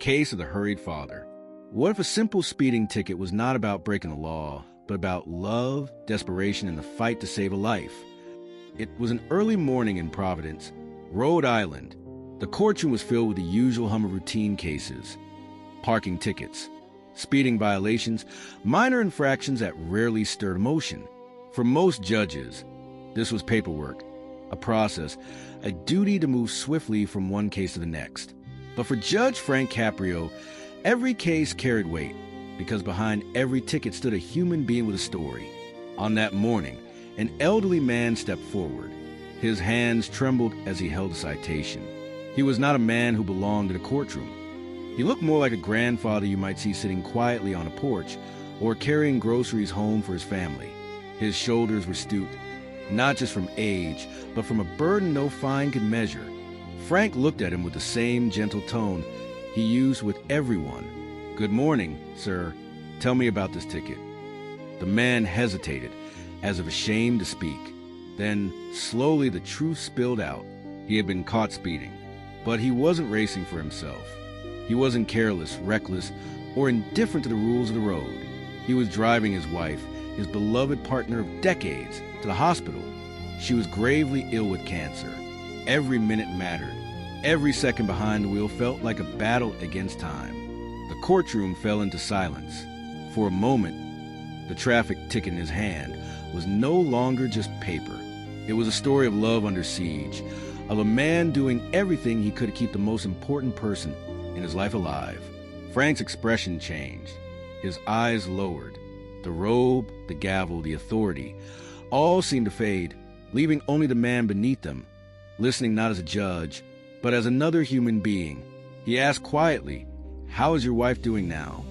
case of the hurried father. What if a simple speeding ticket was not about breaking the law, but about love, desperation, and the fight to save a life? It was an early morning in Providence, Rhode Island. The courtroom was filled with the usual hum of routine cases: parking tickets, speeding violations, minor infractions that rarely stirred emotion. For most judges, this was paperwork, a process, a duty to move swiftly from one case to the next. But for Judge Frank Caprio, every case carried weight, because behind every ticket stood a human being with a story. On that morning, an elderly man stepped forward. His hands trembled as he held a citation. He was not a man who belonged in a courtroom. He looked more like a grandfather you might see sitting quietly on a porch or carrying groceries home for his family. His shoulders were stooped, not just from age, but from a burden no fine could measure. Frank looked at him with the same gentle tone he used with everyone. "Good morning, sir. Tell me about this ticket." The man hesitated, as if ashamed to speak. Then, slowly, the truth spilled out. He had been caught speeding, but he wasn't racing for himself. He wasn't careless, reckless, or indifferent to the rules of the road. He was driving his wife, his beloved partner of decades, to the hospital. She was gravely ill with cancer. Every minute mattered. Every second behind the wheel felt like a battle against time. The courtroom fell into silence. For a moment, the traffic ticket in his hand was no longer just paper. It was a story of love under siege, of a man doing everything he could to keep the most important person in his life alive. Frank's expression changed. His eyes lowered. The robe, the gavel, the authority, all seemed to fade, leaving only the man beneath them, listening not as a judge, but as another human being. He asked quietly, "How is your wife doing now?"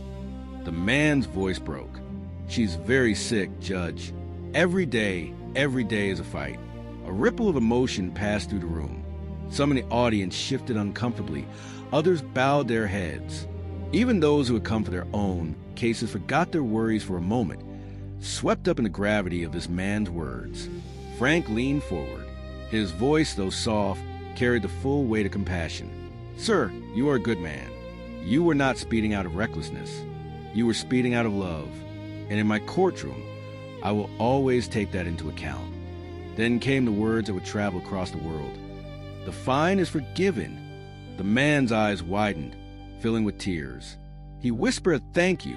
The man's voice broke. "She's very sick, Judge. Every day is a fight." A ripple of emotion passed through the room. Some in the audience shifted uncomfortably. Others bowed their heads. Even those who had come for their own cases forgot their worries for a moment, swept up in the gravity of this man's words. Frank leaned forward. His voice, though soft, carried the full weight of compassion. "Sir, you are a good man. You were not speeding out of recklessness. You were speeding out of love. And in my courtroom, I will always take that into account." Then came the words that would travel across the world. "The fine is forgiven." The man's eyes widened, filling with tears. He whispered a thank you,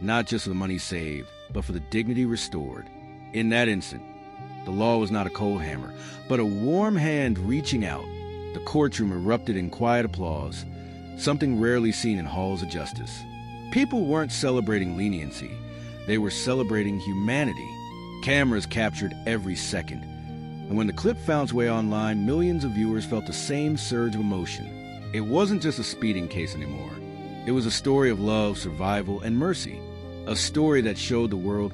not just for the money saved, but for the dignity restored. In that instant, the law was not a cold hammer, but a warm hand reaching out. The courtroom erupted in quiet applause, something rarely seen in halls of justice. People weren't celebrating leniency. They were celebrating humanity. Cameras captured every second. And when the clip found its way online, millions of viewers felt the same surge of emotion. It wasn't just a speeding case anymore. It was a story of love, survival, and mercy. A story that showed the world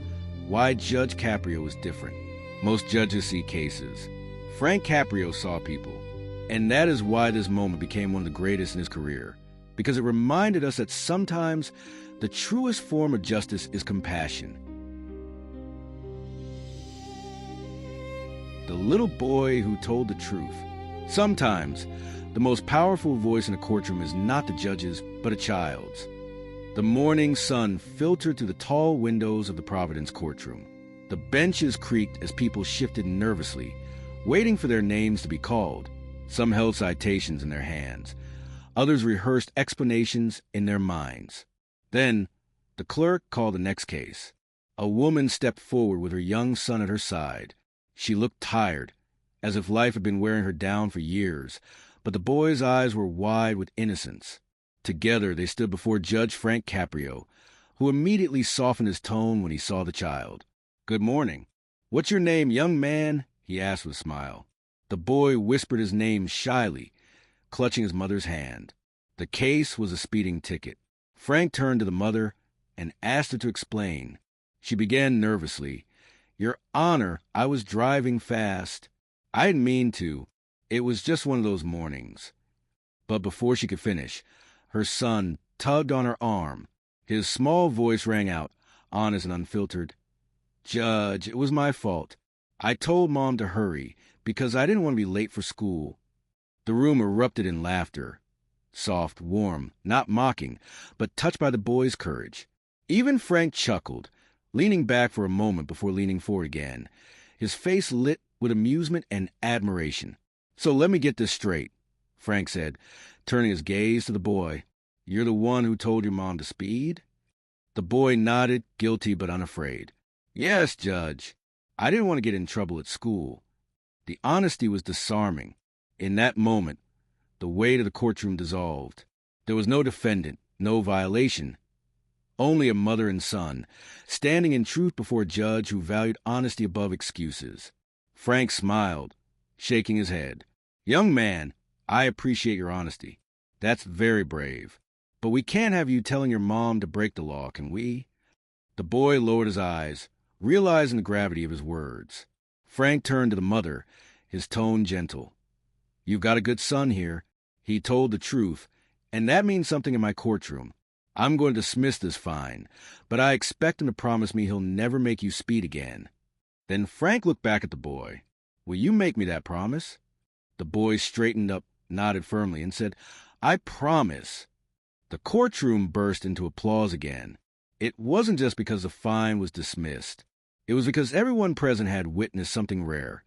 why Judge Caprio was different. Most judges see cases. Frank Caprio saw people. And that is why this moment became one of the greatest in his career. Because it reminded us that sometimes the truest form of justice is compassion. The little boy who told the truth. Sometimes, the most powerful voice in a courtroom is not the judge's, but a child's. The morning sun filtered through the tall windows of the Providence courtroom. The benches creaked as people shifted nervously, waiting for their names to be called. Some held citations in their hands. Others rehearsed explanations in their minds. Then, the clerk called the next case. A woman stepped forward with her young son at her side. She looked tired, as if life had been wearing her down for years, but the boy's eyes were wide with innocence. Together they stood before Judge Frank Caprio, who immediately softened his tone when he saw the child. "Good morning. What's your name, young man?" he asked with a smile. The boy whispered his name shyly, clutching his mother's hand. The case was a speeding ticket. Frank turned to the mother and asked her to explain. She began nervously. "Your Honor, I was driving fast. I didn't mean to. It was just one of those mornings." But before she could finish, her son tugged on her arm. His small voice rang out, honest and unfiltered. "Judge, it was my fault. I told Mom to hurry because I didn't want to be late for school." The room erupted in laughter. Soft, warm, not mocking, but touched by the boy's courage. Even Frank chuckled, leaning back for a moment before leaning forward again, his face lit with amusement and admiration. "So let me get this straight," Frank said, turning his gaze to the boy. "You're the one who told your mom to speed?" The boy nodded, guilty but unafraid. "Yes, Judge. I didn't want to get in trouble at school." The honesty was disarming. In that moment, the weight of the courtroom dissolved. There was no defendant, no violation. Only a mother and son, standing in truth before a judge who valued honesty above excuses. Frank smiled, shaking his head. "Young man, I appreciate your honesty. That's very brave. But we can't have you telling your mom to break the law, can we?" The boy lowered his eyes, realizing the gravity of his words. Frank turned to the mother, his tone gentle. "You've got a good son here. He told the truth, and that means something in my courtroom. I'm going to dismiss this fine, but I expect him to promise me he'll never make you speed again." Then Frank looked back at the boy. "Will you make me that promise?" The boy straightened up, nodded firmly, and said, "I promise." The courtroom burst into applause again. It wasn't just because the fine was dismissed. It was because everyone present had witnessed something rare.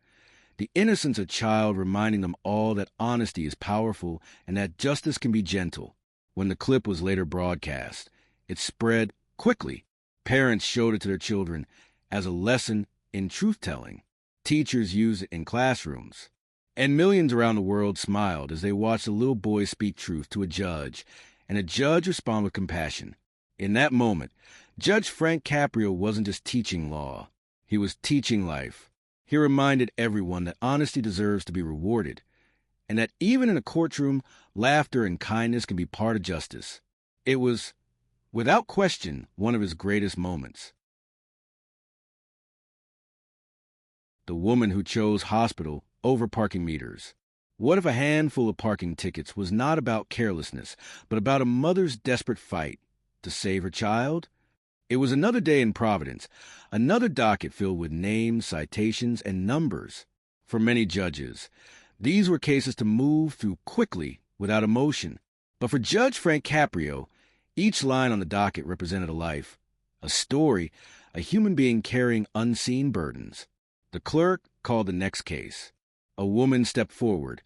The innocence of a child reminding them all that honesty is powerful and that justice can be gentle. When the clip was later broadcast, it spread quickly. Parents showed it to their children as a lesson in truth-telling. Teachers used it in classrooms. And millions around the world smiled as they watched a little boy speak truth to a judge, and a judge respond with compassion. In that moment, Judge Frank Caprio wasn't just teaching law. He was teaching life. He reminded everyone that honesty deserves to be rewarded, and that even in a courtroom, laughter and kindness can be part of justice. It was, without question, one of his greatest moments. The woman who chose hospital over parking meters. What if a handful of parking tickets was not about carelessness, but about a mother's desperate fight to save her child? It was another day in Providence, another docket filled with names, citations, and numbers. For many judges, these were cases to move through quickly, without emotion. But for Judge Frank Caprio, each line on the docket represented a life, a story, a human being carrying unseen burdens. The clerk called the next case. A woman stepped forward,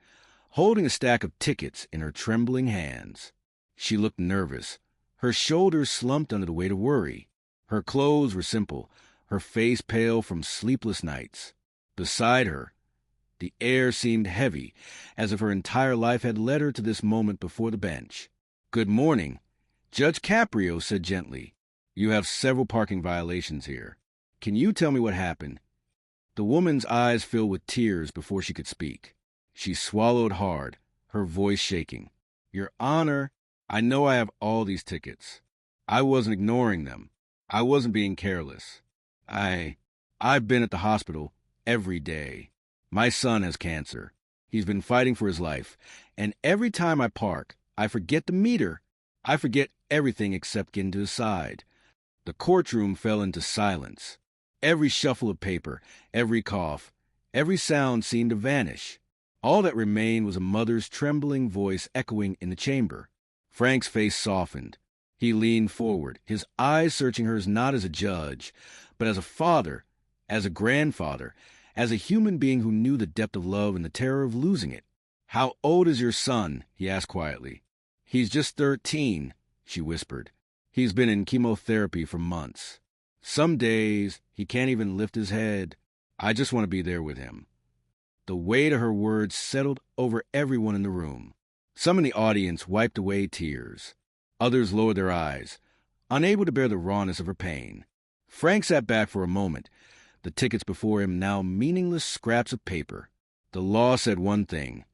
holding a stack of tickets in her trembling hands. She looked nervous. Her shoulders slumped under the weight of worry. Her clothes were simple, her face pale from sleepless nights. Beside her, the air seemed heavy, as if her entire life had led her to this moment before the bench. "Good morning," Judge Caprio said gently. "You have several parking violations here. Can you tell me what happened?" The woman's eyes filled with tears before she could speak. She swallowed hard, her voice shaking. "Your Honor, I know I have all these tickets. I wasn't ignoring them. I wasn't being careless. I've been at the hospital every day. My son has cancer. He's been fighting for his life. And every time I park, I forget the meter. I forget everything except getting to his side." The courtroom fell into silence. Every shuffle of paper, every cough, every sound seemed to vanish. All that remained was a mother's trembling voice echoing in the chamber. Frank's face softened. He leaned forward, his eyes searching hers not as a judge, but as a father, as a grandfather, as a human being who knew the depth of love and the terror of losing it. "How old is your son?" he asked quietly. "He's just 13, she whispered. "He's been in chemotherapy for months. Some days, he can't even lift his head. I just want to be there with him." The weight of her words settled over everyone in the room. Some in the audience wiped away tears. Others lowered their eyes, unable to bear the rawness of her pain. Frank sat back for a moment, the tickets before him now meaningless scraps of paper. The law said one thing: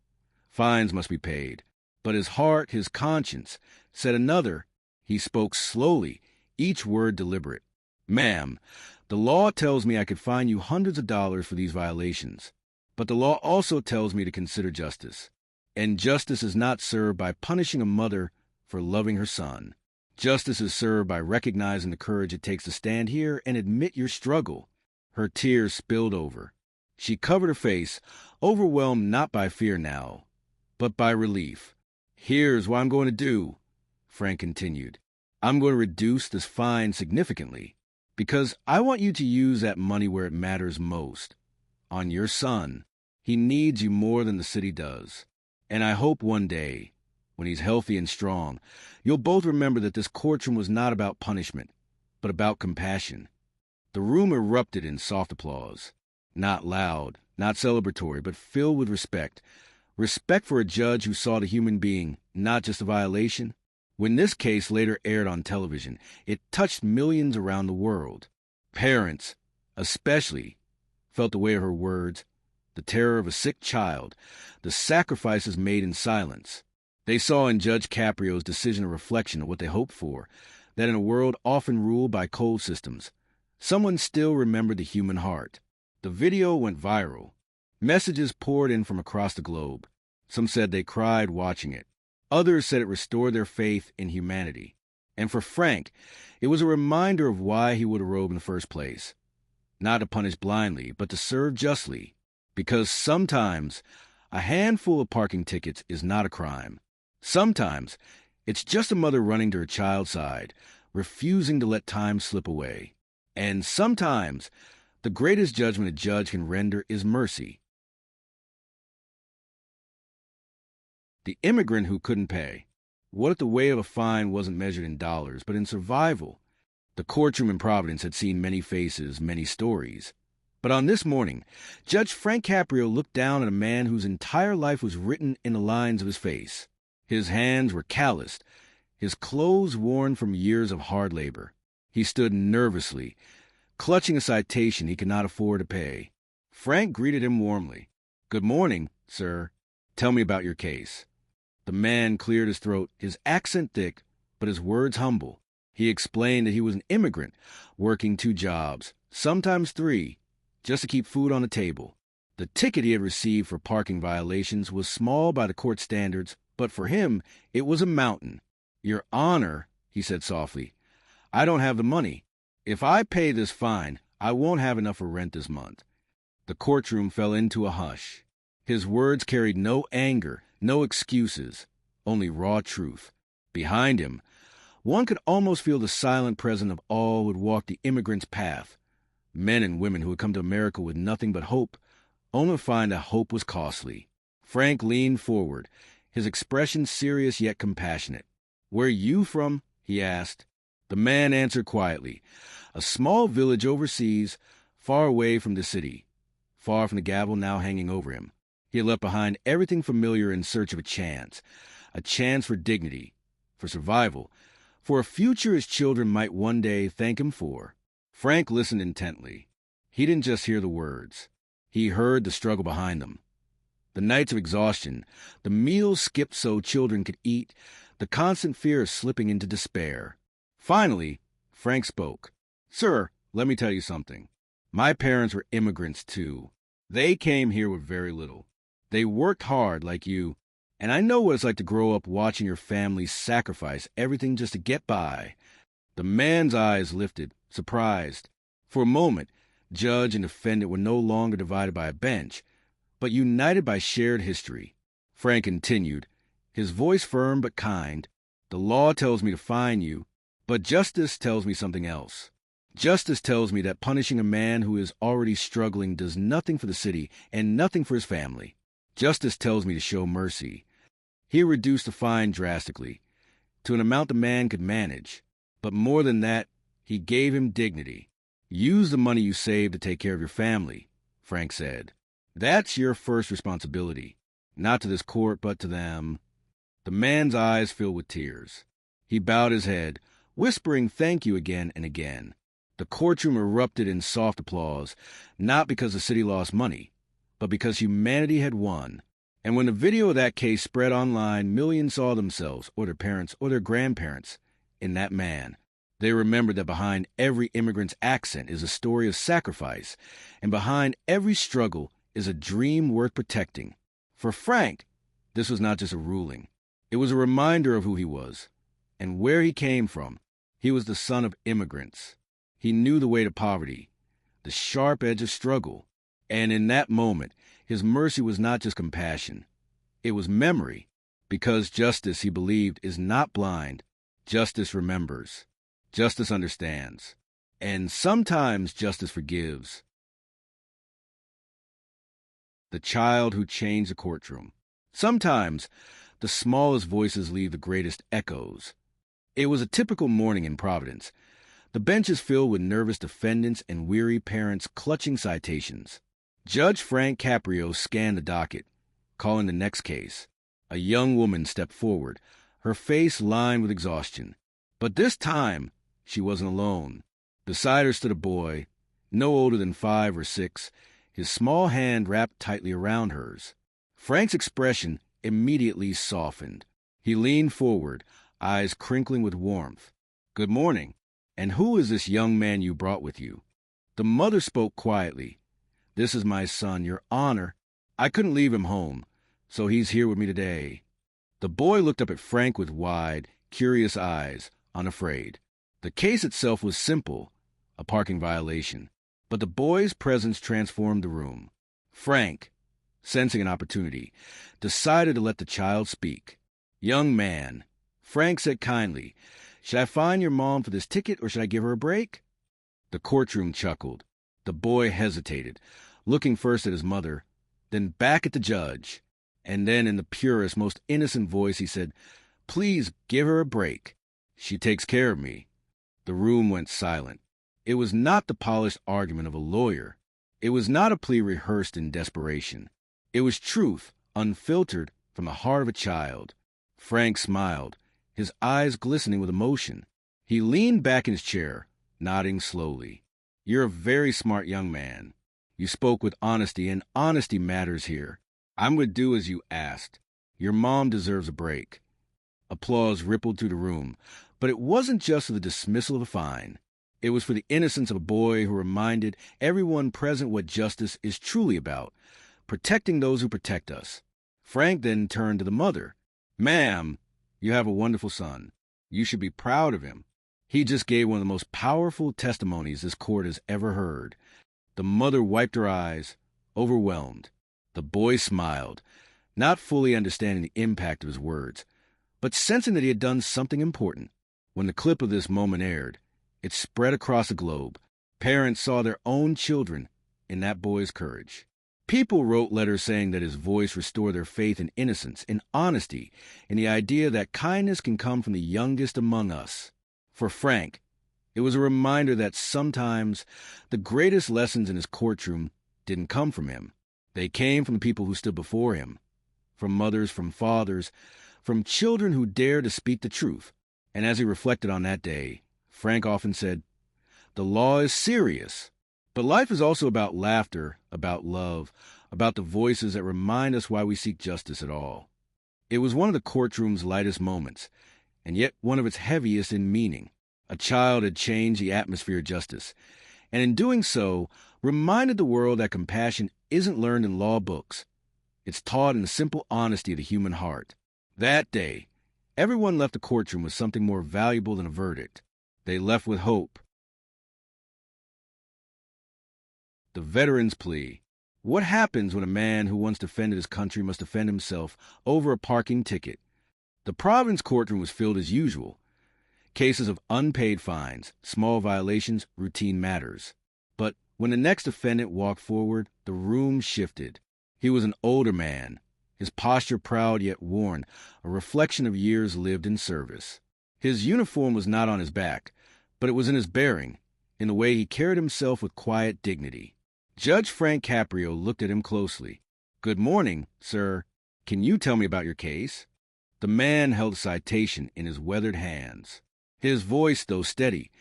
fines must be paid. But his heart, his conscience, said another. He spoke slowly, each word deliberate. "Ma'am, the law tells me I could fine you hundreds of dollars for these violations. But the law also tells me to consider justice. And justice is not served by punishing a mother for loving her son. Justice is served by recognizing the courage it takes to stand here and admit your struggle." Her tears spilled over. She covered her face, overwhelmed not by fear now, but by relief. Here's what I'm going to do, Frank continued. I'm going to reduce this fine significantly, because I want you to use that money where it matters most. On your son. He needs you more than the city does. And I hope one day, when he's healthy and strong, you'll both remember that this courtroom was not about punishment, but about compassion. The room erupted in soft applause. Not loud, not celebratory, but filled with respect. Respect for a judge who saw the human being, not just a violation. When this case later aired on television, it touched millions around the world. Parents, especially, felt the weight of her words, the terror of a sick child, the sacrifices made in silence. They saw in Judge Caprio's decision a reflection of what they hoped for, that in a world often ruled by cold systems, someone still remembered the human heart. The video went viral. Messages poured in from across the globe. Some said they cried watching it. Others said it restored their faith in humanity. And for Frank, it was a reminder of why he would robe in the first place. Not to punish blindly, but to serve justly. Because sometimes a handful of parking tickets is not a crime. Sometimes it's just a mother running to her child's side, refusing to let time slip away. And sometimes the greatest judgment a judge can render is mercy. The immigrant who couldn't pay. What if the weight of a fine wasn't measured in dollars, but in survival? The courtroom in Providence had seen many faces, many stories. But on this morning, Judge Frank Caprio looked down at a man whose entire life was written in the lines of his face. His hands were calloused, his clothes worn from years of hard labor. He stood nervously, clutching a citation he could not afford to pay. Frank greeted him warmly. "Good morning, sir. Tell me about your case." The man cleared his throat, his accent thick, but his words humble. He explained that he was an immigrant, working 2 jobs, sometimes 3, just to keep food on the table. The ticket he had received for parking violations was small by the court standards, but for him, it was a mountain. "Your Honor," he said softly, "I don't have the money. If I pay this fine, I won't have enough for rent this month." The courtroom fell into a hush. His words carried no anger, no excuses, only raw truth. Behind him, one could almost feel the silent presence of all who had walked the immigrant's path. Men and women who had come to America with nothing but hope, only to find that hope was costly. Frank leaned forward, his expression serious yet compassionate. "Where are you from?" he asked. The man answered quietly. "A small village overseas, far away from the city, far from the gavel now hanging over him." He had left behind everything familiar in search of a chance for dignity, for survival, for a future his children might one day thank him for. Frank listened intently. He didn't just hear the words. He heard the struggle behind them. The nights of exhaustion, the meals skipped so children could eat, the constant fear of slipping into despair. Finally, Frank spoke. "Sir, let me tell you something. My parents were immigrants too. They came here with very little. They worked hard like you, and I know what it's like to grow up watching your family sacrifice everything just to get by." The man's eyes lifted, surprised. For a moment, judge and defendant were no longer divided by a bench, but united by shared history. Frank continued, his voice firm but kind. "The law tells me to fine you, but justice tells me something else. Justice tells me that punishing a man who is already struggling does nothing for the city and nothing for his family. Justice tells me to show mercy." He reduced the fine drastically, to an amount the man could manage. But more than that, he gave him dignity. "Use the money you save to take care of your family," Frank said. "That's your first responsibility, not to this court, but to them." The man's eyes filled with tears. He bowed his head, whispering thank you again and again. The courtroom erupted in soft applause, not because the city lost money, but because humanity had won. And when the video of that case spread online, millions saw themselves, or their parents, or their grandparents, in that man. They remembered that behind every immigrant's accent is a story of sacrifice, and behind every struggle is a dream worth protecting. For Frank, this was not just a ruling. It was a reminder of who he was and where he came from. He was the son of immigrants. He knew the weight of poverty, the sharp edge of struggle. And in that moment, his mercy was not just compassion. It was memory. Because justice, he believed, is not blind. Justice remembers. Justice understands. And sometimes justice forgives. The child who changed the courtroom. Sometimes the smallest voices leave the greatest echoes. It was a typical morning in Providence. The benches filled with nervous defendants and weary parents clutching citations. Judge Frank Caprio scanned the docket, calling the next case. A young woman stepped forward, her face lined with exhaustion. But this time, she wasn't alone. Beside her stood a boy, no older than 5 or 6, his small hand wrapped tightly around hers. Frank's expression immediately softened. He leaned forward, eyes crinkling with warmth. "Good morning. And who is this young man you brought with you?" The mother spoke quietly. "This is my son, Your Honor. I couldn't leave him home, so he's here with me today." The boy looked up at Frank with wide, curious eyes, unafraid. The case itself was simple, a parking violation. But the boy's presence transformed the room. Frank, sensing an opportunity, decided to let the child speak. "Young man," Frank said kindly, "should I fine your mom for this ticket or should I give her a break?" The courtroom chuckled. The boy hesitated, looking first at his mother, then back at the judge. And then in the purest, most innocent voice, he said, "Please give her a break. She takes care of me." The room went silent. It was not the polished argument of a lawyer. It was not a plea rehearsed in desperation. It was truth, unfiltered from the heart of a child. Frank smiled, his eyes glistening with emotion. He leaned back in his chair, nodding slowly. "You're a very smart young man. You spoke with honesty, and honesty matters here. I'm going to do as you asked. Your mom deserves a break." Applause rippled through the room, but it wasn't just for the dismissal of a fine. It was for the innocence of a boy who reminded everyone present what justice is truly about, protecting those who protect us. Frank then turned to the mother. "Ma'am, you have a wonderful son. You should be proud of him. He just gave one of the most powerful testimonies this court has ever heard." The mother wiped her eyes, overwhelmed. The boy smiled, not fully understanding the impact of his words, but sensing that he had done something important. When the clip of this moment aired, it spread across the globe. Parents saw their own children in that boy's courage. People wrote letters saying that his voice restored their faith in innocence, in honesty, in the idea that kindness can come from the youngest among us. For Frank, it was a reminder that sometimes the greatest lessons in his courtroom didn't come from him. They came from the people who stood before him, from mothers, from fathers, from children who dared to speak the truth. And as he reflected on that day, Frank often said, "The law is serious, but life is also about laughter, about love, about the voices that remind us why we seek justice at all." It was one of the courtroom's lightest moments, and yet one of its heaviest in meaning. A child had changed the atmosphere of justice, and in doing so, reminded the world that compassion isn't learned in law books. It's taught in the simple honesty of the human heart. That day, everyone left the courtroom with something more valuable than a verdict. They left with hope. The veteran's plea. What happens when a man who once defended his country must defend himself over a parking ticket? The Providence courtroom was filled as usual. Cases of unpaid fines, small violations, routine matters. But when the next defendant walked forward, the room shifted. He was an older man, his posture proud yet worn, a reflection of years lived in service. His uniform was not on his back, but it was in his bearing, in the way he carried himself with quiet dignity. Judge Frank Caprio looked at him closely. "Good morning, sir. Can you tell me about your case?" The man held a citation in his weathered hands. His voice, though steady,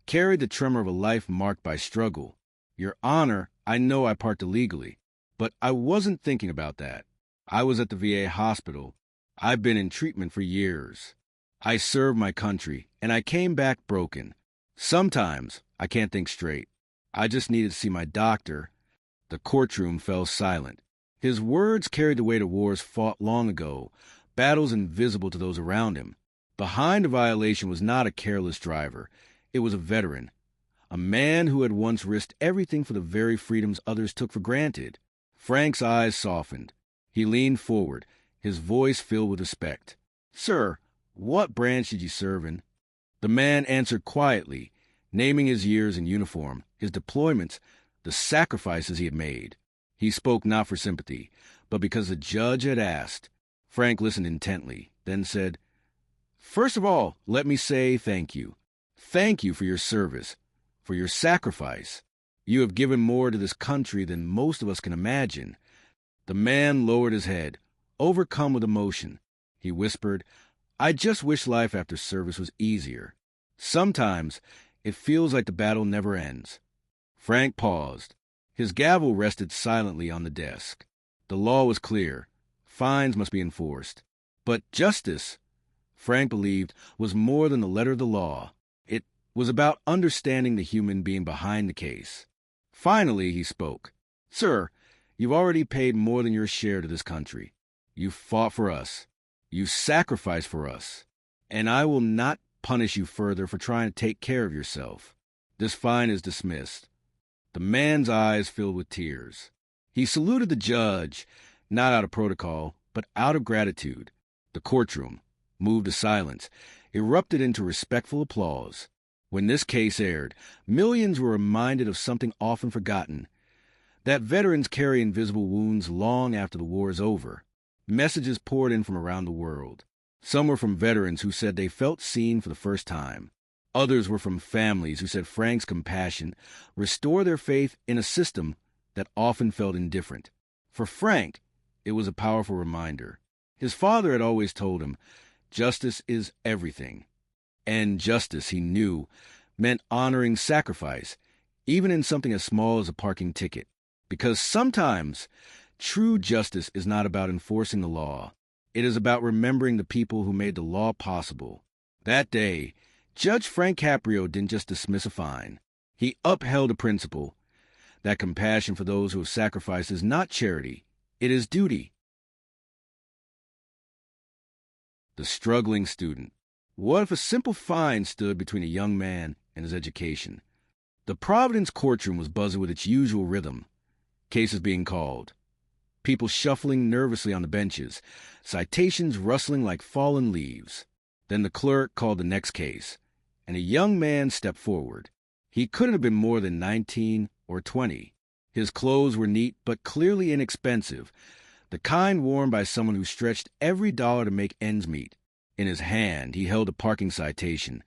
carried the tremor of a life marked by struggle. "Your Honor, I know I parked illegally, but I wasn't thinking about that. I was at the VA hospital. I've been in treatment for years. I served my country, and I came back broken. Sometimes I can't think straight. I just needed to see my doctor." The courtroom fell silent. His words carried the weight of wars fought long ago, battles invisible to those around him. Behind the violation was not a careless driver. It was a veteran, a man who had once risked everything for the very freedoms others took for granted. Frank's eyes softened. He leaned forward, his voice filled with respect. "Sir, what branch did you serve in?" The man answered quietly, naming his years in uniform, his deployments, the sacrifices he had made. He spoke not for sympathy, but because the judge had asked. Frank listened intently, then said, "First of all, let me say thank you. Thank you for your service, for your sacrifice. You have given more to this country than most of us can imagine." The man lowered his head, overcome with emotion. He whispered, "I just wish life after service was easier. Sometimes it feels like the battle never ends." Frank paused. His gavel rested silently on the desk. The law was clear. Fines must be enforced. But justice, Frank believed, was more than the letter of the law. It was about understanding the human being behind the case. Finally, he spoke. "Sir, you've already paid more than your share to this country. You fought for us. You sacrificed for us. And I will not punish you further for trying to take care of yourself. This fine is dismissed." The man's eyes filled with tears. He saluted the judge, not out of protocol, but out of gratitude. The courtroom, moved to silence, erupted into respectful applause. When this case aired, millions were reminded of something often forgotten, that veterans carry invisible wounds long after the war is over. Messages poured in from around the world. Some were from veterans who said they felt seen for the first time. Others were from families who said Frank's compassion restored their faith in a system that often felt indifferent. For Frank, it was a powerful reminder. His father had always told him, justice is everything. And justice, he knew, meant honoring sacrifice, even in something as small as a parking ticket. Because sometimes true justice is not about enforcing the law. It is about remembering the people who made the law possible. That day, Judge Frank Caprio didn't just dismiss a fine. He upheld a principle that compassion for those who have sacrificed is not charity, it is duty. The struggling student. What if a simple fine stood between a young man and his education? The Providence courtroom was buzzing with its usual rhythm. Cases being called. People shuffling nervously on the benches. Citations rustling like fallen leaves. Then the clerk called the next case, and a young man stepped forward. He couldn't have been more than 19 or 20. His clothes were neat but clearly inexpensive, the kind worn by someone who stretched every dollar to make ends meet. In his hand, he held a parking citation,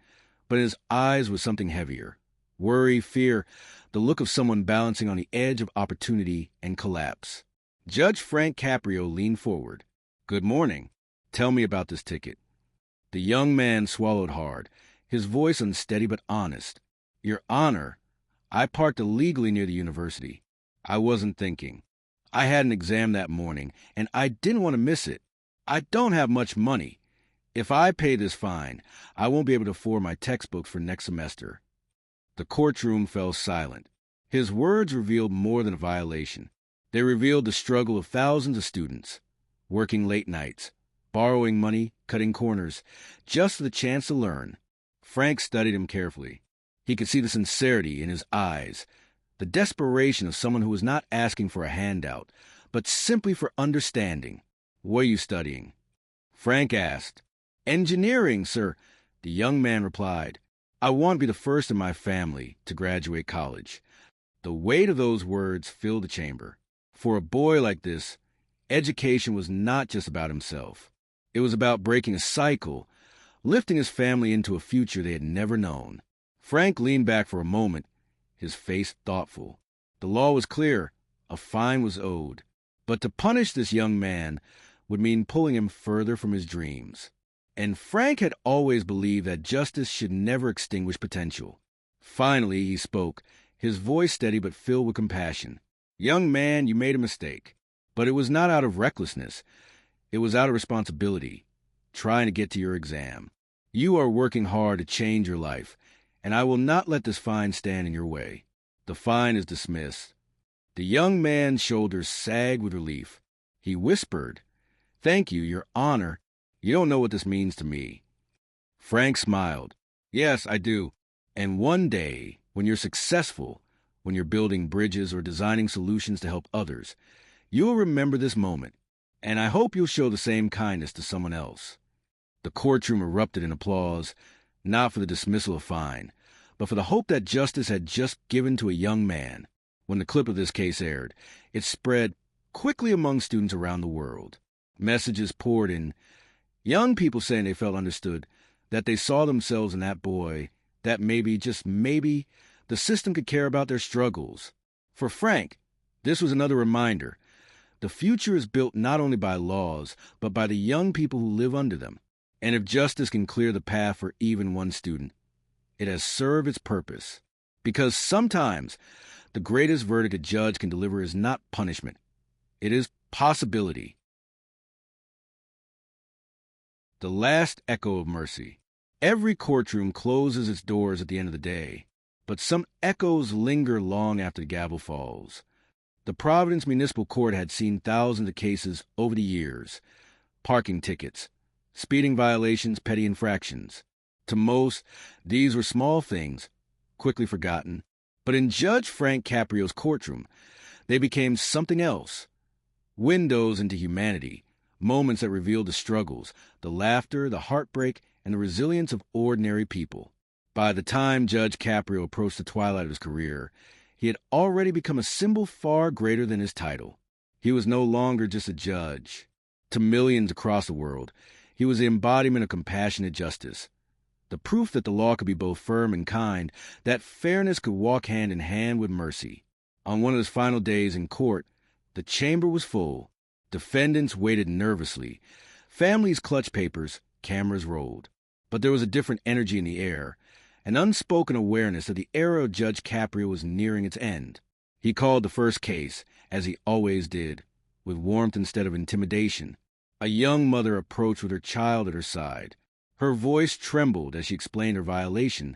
but in his eyes was something heavier. Worry, fear, the look of someone balancing on the edge of opportunity and collapse. Judge Frank Caprio leaned forward. "Good morning. Tell me about this ticket." The young man swallowed hard, his voice unsteady but honest. "Your Honor, I parked illegally near the university. I wasn't thinking. I had an exam that morning, and I didn't want to miss it. I don't have much money. If I pay this fine, I won't be able to afford my textbooks for next semester." The courtroom fell silent. His words revealed more than a violation. They revealed the struggle of thousands of students, working late nights, borrowing money, cutting corners, just for the chance to learn. Frank studied him carefully. He could see the sincerity in his eyes, the desperation of someone who was not asking for a handout, but simply for understanding. "What are you studying?" Frank asked. "Engineering, sir," the young man replied. "I want to be the first in my family to graduate college." The weight of those words filled the chamber. For a boy like this, education was not just about himself. It was about breaking a cycle, lifting his family into a future they had never known. Frank leaned back for a moment, his face thoughtful. The law was clear. A fine was owed. But to punish this young man would mean pulling him further from his dreams. And Frank had always believed that justice should never extinguish potential. Finally, he spoke, his voice steady but filled with compassion. "Young man, you made a mistake. But it was not out of recklessness. It was out of responsibility, trying to get to your exam. You are working hard to change your life, and I will not let this fine stand in your way. The fine is dismissed." The young man's shoulders sagged with relief. He whispered, "Thank you, Your Honor. You don't know what this means to me." Frank smiled. "Yes, I do. And one day, when you're successful, when you're building bridges or designing solutions to help others, you'll remember this moment, And I hope you'll show the same kindness to someone else." The courtroom erupted in applause, not for the dismissal of fine, but for the hope that justice had just given to a young man. When the clip of this case aired, it spread quickly among students around the world. Messages poured in, young people saying they felt understood, that they saw themselves in that boy, that maybe, just maybe, the system could care about their struggles. For Frank, this was another reminder. The future is built not only by laws, but by the young people who live under them. And if justice can clear the path for even one student, it has served its purpose. Because sometimes the greatest verdict a judge can deliver is not punishment. It is possibility. The last echo of mercy. Every courtroom closes its doors at the end of the day, but some echoes linger long after the gavel falls. The Providence Municipal Court had seen thousands of cases over the years. Parking tickets, speeding violations, petty infractions. To most, these were small things, quickly forgotten. But in Judge Frank Caprio's courtroom, they became something else. Windows into humanity, moments that revealed the struggles, the laughter, the heartbreak, and the resilience of ordinary people. By the time Judge Caprio approached the twilight of his career, he had already become a symbol far greater than his title. He was no longer just a judge. To millions across the world, he was the embodiment of compassionate justice. The proof that the law could be both firm and kind, that fairness could walk hand in hand with mercy. On one of his final days in court, the chamber was full. Defendants waited nervously. Families clutched papers, cameras rolled. But there was a different energy in the air, an unspoken awareness that the era of Judge Caprio was nearing its end. He called the first case, as he always did, with warmth instead of intimidation. A young mother approached with her child at her side. Her voice trembled as she explained her violation,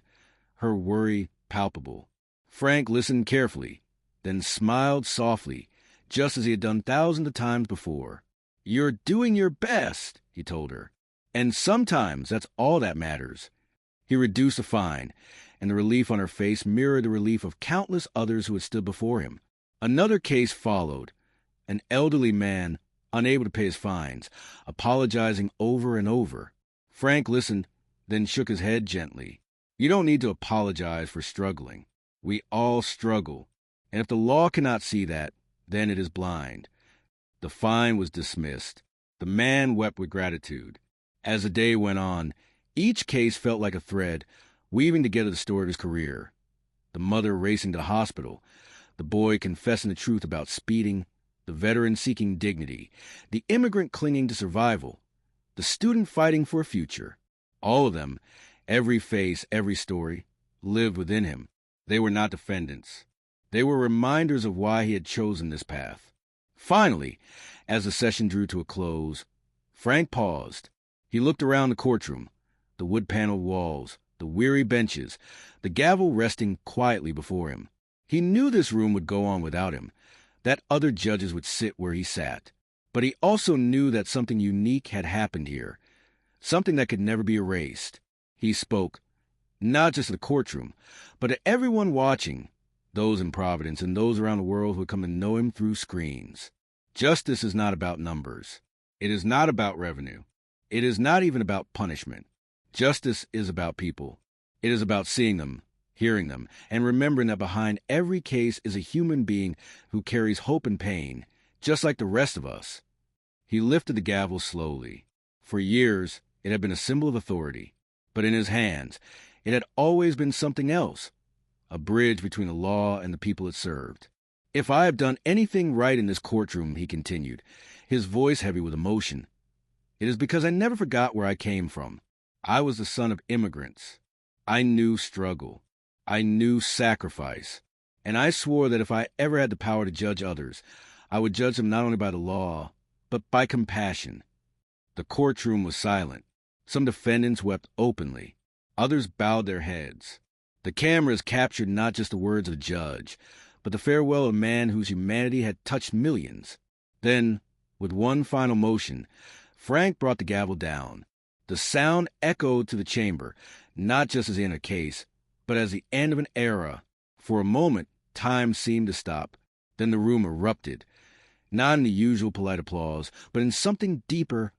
her worry palpable. Frank listened carefully, then smiled softly, just as he had done thousands of times before. "You're doing your best," he told her. "And sometimes that's all that matters." He reduced the fine, and the relief on her face mirrored the relief of countless others who had stood before him. Another case followed. An elderly man, unable to pay his fines, apologizing over and over. Frank listened, then shook his head gently. "You don't need to apologize for struggling. We all struggle. And if the law cannot see that, then it is blind." The fine was dismissed. The man wept with gratitude. As the day went on, each case felt like a thread, weaving together the story of his career. The mother racing to the hospital, the boy confessing the truth about speeding, the veteran seeking dignity, the immigrant clinging to survival, the student fighting for a future. All of them, every face, every story, lived within him. They were not defendants. They were reminders of why he had chosen this path. Finally, as the session drew to a close, Frank paused. He looked around the courtroom, the wood-paneled walls, the weary benches, the gavel resting quietly before him. He knew this room would go on without him, that other judges would sit where he sat. But he also knew that something unique had happened here, something that could never be erased. He spoke, not just to the courtroom, but to everyone watching, those in Providence and those around the world who had come to know him through screens. Justice is not about numbers. It is not about revenue. It is not even about punishment. Justice is about people. It is about seeing them, hearing them, and remembering that behind every case is a human being who carries hope and pain, just like the rest of us. He lifted the gavel slowly. For years, it had been a symbol of authority. But in his hands, it had always been something else, a bridge between the law and the people it served. "If I have done anything right in this courtroom," he continued, his voice heavy with emotion, "it is because I never forgot where I came from. I was the son of immigrants. I knew struggle. I knew sacrifice. And I swore that if I ever had the power to judge others, I would judge them not only by the law, but by compassion." The courtroom was silent. Some defendants wept openly. Others bowed their heads. The cameras captured not just the words of the judge, but the farewell of a man whose humanity had touched millions. Then, with one final motion, Frank brought the gavel down. The sound echoed to the chamber, not just as the end of a case, but as the end of an era. For a moment, time seemed to stop. Then the room erupted. not in the usual polite applause, but in something deeper,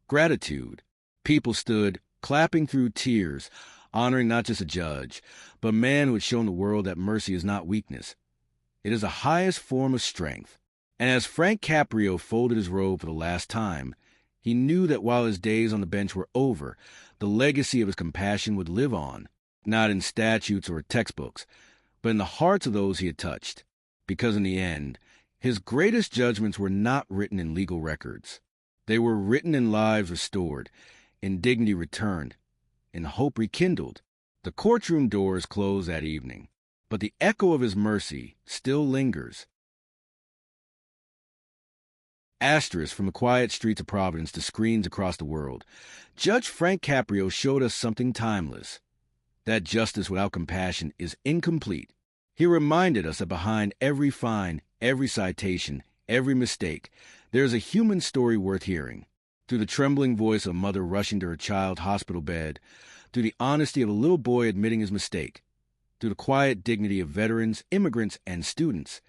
gratitude. People stood, clapping through tears, honoring not just a judge, but a man who had shown the world that mercy is not weakness. It is the highest form of strength. And as Frank Caprio folded his robe for the last time, he knew that while his days on the bench were over, the legacy of his compassion would live on, not in statutes or textbooks, but in the hearts of those he had touched. Because in the end, his greatest judgments were not written in legal records. They were written in lives restored, in dignity returned, in hope rekindled. The courtroom doors closed that evening, but the echo of his mercy still lingers. Asterisk from the quiet streets of Providence to screens across the world, Judge Frank Caprio showed us something timeless. That justice without compassion is incomplete. He reminded us that behind every fine, every citation, every mistake, there is a human story worth hearing. Through the trembling voice of a mother rushing to her child's hospital bed, through the honesty of a little boy admitting his mistake, through the quiet dignity of veterans, immigrants, and students,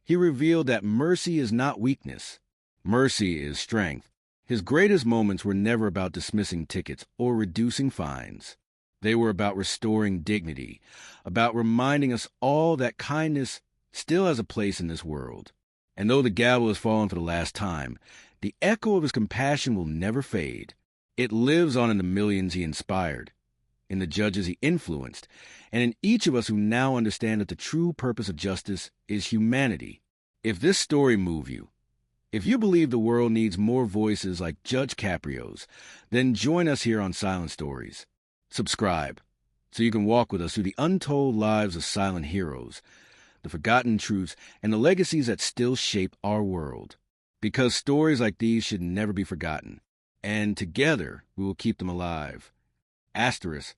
he revealed that mercy is not weakness. Mercy is strength. His greatest moments were never about dismissing tickets or reducing fines. They were about restoring dignity, about reminding us all that kindness still has a place in this world. And though the gavel has fallen for the last time, the echo of his compassion will never fade. It lives on in the millions he inspired, in the judges he influenced, and in each of us who now understand that the true purpose of justice is humanity. If this story moved you, if you believe the world needs more voices like Judge Caprio's, then join us here on Silent Stories. Subscribe so you can walk with us through the untold lives of silent heroes, the forgotten truths, and the legacies that still shape our world. Because stories like these should never be forgotten, and together we will keep them alive. Asterisk